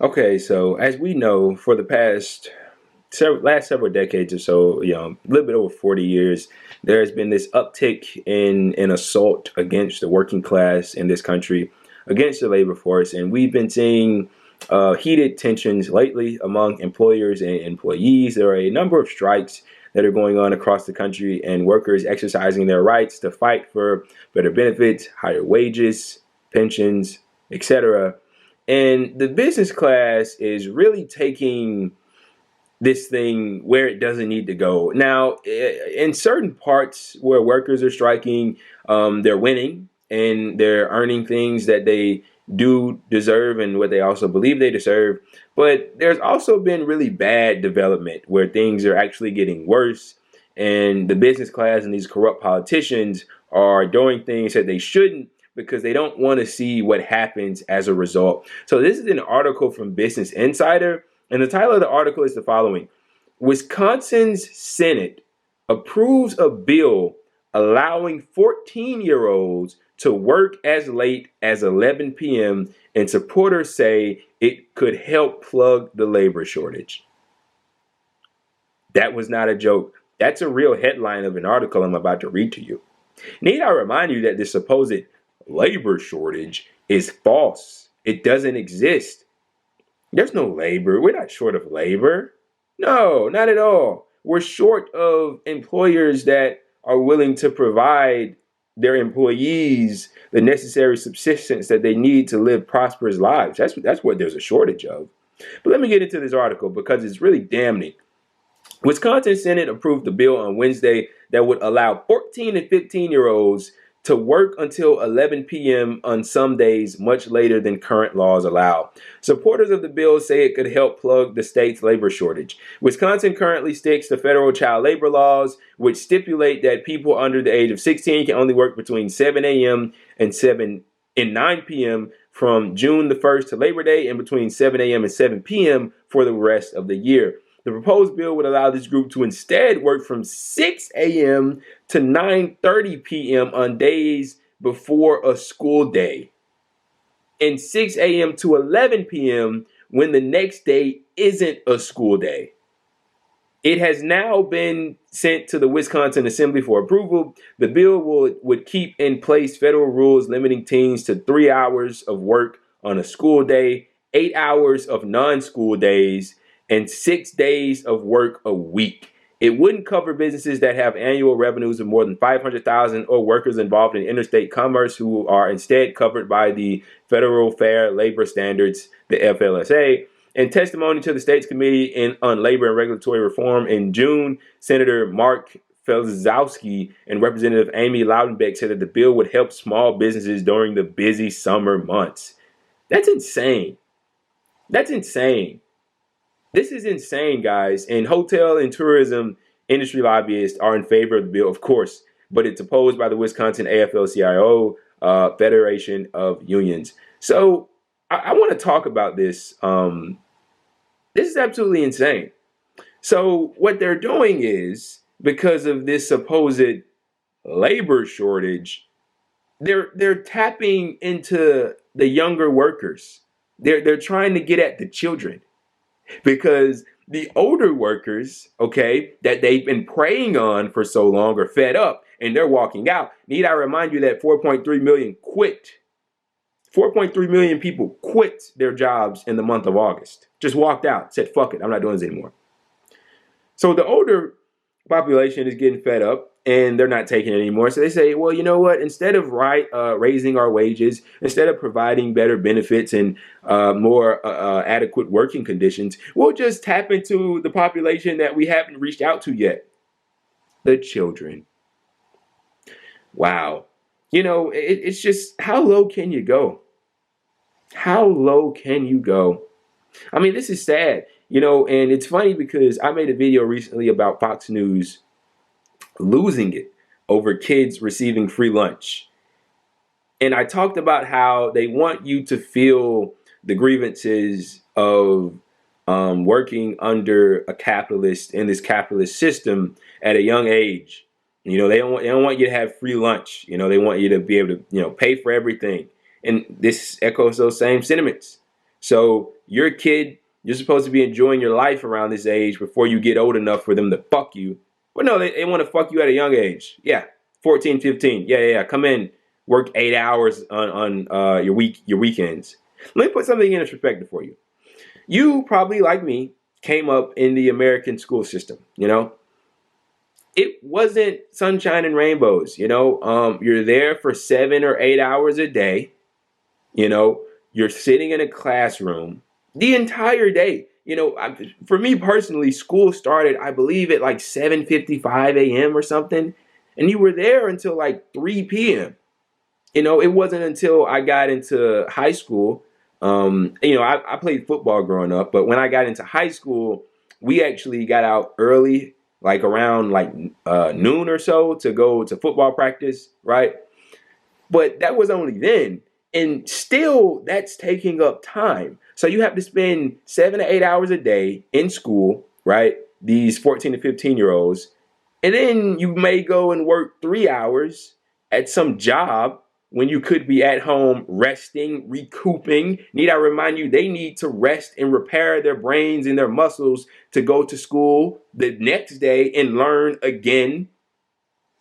Okay, so as we know, for the last several decades or so, a little bit over 40 years, there has been this uptick in assault against the working class in this country, against the labor force, and we've been seeing heated tensions lately among employers and employees. There are a number of strikes that are going on across the country, and workers exercising their rights to fight for better benefits, higher wages, pensions, etc. And the business class is really taking this thing where it doesn't need to go. Now, in certain parts where workers are striking, they're winning and they're earning things that they do deserve and what they also believe they deserve. But there's also been really bad development where things are actually getting worse, and the business class and these corrupt politicians are doing things that they shouldn't because they don't want to see what happens as a result. So this is an article from Business Insider, and the title of the article is the following: Wisconsin's Senate approves a bill allowing 14-year-olds to work as late as 11 p.m., and supporters say it could help plug the labor shortage. That was not a joke. That's a real headline of an article I'm about to read to you. Need I remind you that this supposed labor shortage is false. It doesn't exist. There's no labor. We're not short of labor. No, not at all. We're short of employers that are willing to provide their employees the necessary subsistence that they need to live prosperous lives. That's what there's a shortage of. But let me get into this article because it's really damning. Wisconsin Senate approved a bill on Wednesday that would allow 14 and 15-year-olds to work until 11 p.m. on some days, much later than current laws allow. Supporters of the bill say it could help plug the state's labor shortage. Wisconsin currently sticks to federal child labor laws, which stipulate that people under the age of 16 can only work between 7 a.m. and 9 p.m. from June the 1st to Labor Day, and between 7 a.m. and 7 p.m. for the rest of the year. The proposed bill would allow this group to instead work from 6 a.m. to 9:30 p.m. on days before a school day, and 6 a.m. to 11 p.m. when the next day isn't a school day. It has now been sent to the Wisconsin Assembly for approval. The bill would keep in place federal rules limiting teens to 3 hours of work on a school day, 8 hours of non-school days, and 6 days of work a week. It wouldn't cover businesses that have annual revenues of more than $500,000 or workers involved in interstate commerce who are instead covered by the Federal Fair Labor Standards, the FLSA. In testimony to the state's Committee on Labor and Regulatory Reform in June, Senator Mark Felzowski and Representative Amy Loudenbeck said that the bill would help small businesses during the busy summer months. That's insane. That's insane. This is insane, guys. And hotel and tourism industry lobbyists are in favor of the bill, of course, but it's opposed by the Wisconsin AFL-CIO, Federation of Unions. So I want to talk about this. This is absolutely insane. So what they're doing is, because of this supposed labor shortage, they're tapping into the younger workers. They're trying to get at the children. Because the older workers, okay, that they've been preying on for so long are fed up and they're walking out. Need I remind you that 4.3 million quit? 4.3 million people quit their jobs in the month of August. Just walked out, said, fuck it, I'm not doing this anymore. So the older population is getting fed up and they're not taking it anymore. So they say, well, you know what? Instead of raising our wages, instead of providing better benefits and more adequate working conditions, we'll just tap into the population that we haven't reached out to yet, the children. Wow. It's just, how low can you go? How low can you go? I mean, this is sad, and it's funny because I made a video recently about Fox News losing it over kids receiving free lunch. And I talked about how they want you to feel the grievances of working under a capitalist in this capitalist system at a young age. They don't want you to have free lunch. They want you to be able to, pay for everything. And this echoes those same sentiments. So your kid, you're supposed to be enjoying your life around this age before you get old enough for them to fuck you. But no, they want to fuck you at a young age. Yeah, 14, 15. Yeah. Come in, work 8 hours on your weekends. Let me put something in perspective for you. You probably, like me, came up in the American school system. It wasn't sunshine and rainbows. You're there for 7 or 8 hours a day. You're sitting in a classroom the entire day. For me personally, school started, I believe, at like 7:55 a.m. or something, and you were there until like 3 p.m. It wasn't until I got into high school. I played football growing up, but when I got into high school, we actually got out early, like around like noon or so, to go to football practice, right? But that was only then. And still, that's taking up time. So you have to spend 7 to 8 hours a day in school, right? These 14 to 15-year-olds. And then you may go and work 3 hours at some job when you could be at home resting, recouping. Need I remind you, they need to rest and repair their brains and their muscles to go to school the next day and learn again.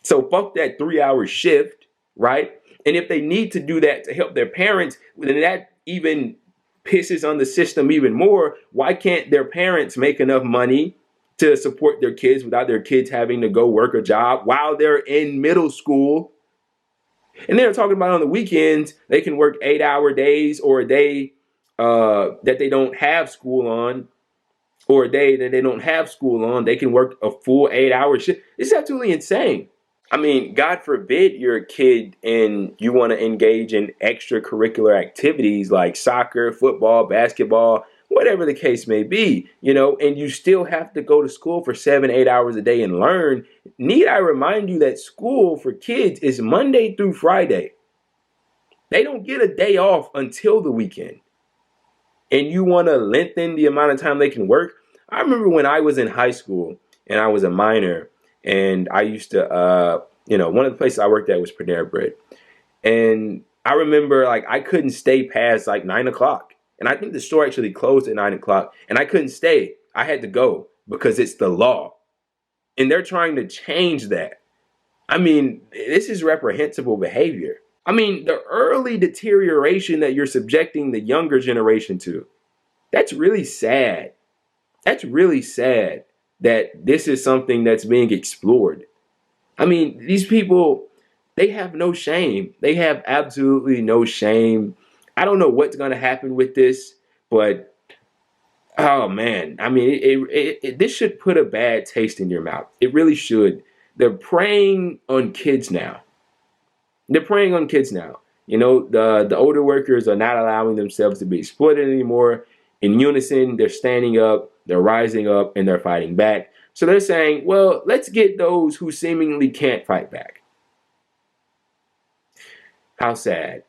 So fuck that 3 hour shift, right? And if they need to do that to help their parents, then that even pisses on the system even more. Why can't their parents make enough money to support their kids without their kids having to go work a job while they're in middle school? And they're talking about on the weekends, they can work 8 hour days, or a day that they don't have school on, or a day that they don't have school on. They can work a full 8 hour shift. It's absolutely insane. I mean, God forbid you're a kid and you want to engage in extracurricular activities like soccer, football, basketball, whatever the case may be, and you still have to go to school for 7, 8 hours a day and learn. Need I remind you that school for kids is Monday through Friday? They don't get a day off until the weekend. And you want to lengthen the amount of time they can work? I remember when I was in high school and I was a minor, and I used to, one of the places I worked at was Panera Bread. And I remember, like, I couldn't stay past like 9 o'clock. And I think the store actually closed at 9 o'clock. And I couldn't stay. I had to go because it's the law. And they're trying to change that. I mean, this is reprehensible behavior. I mean, the early deterioration that you're subjecting the younger generation to, that's really sad. That's really sad that this is something that's being explored. I mean, these people, they have no shame. They have absolutely no shame. I don't know what's going to happen with this, but oh man, I mean, this should put a bad taste in your mouth. It really should. They're preying on kids now. They're preying on kids now. The older workers are not allowing themselves to be exploited anymore. In unison, they're standing up, they're rising up, and they're fighting back. So they're saying, well, let's get those who seemingly can't fight back. How sad.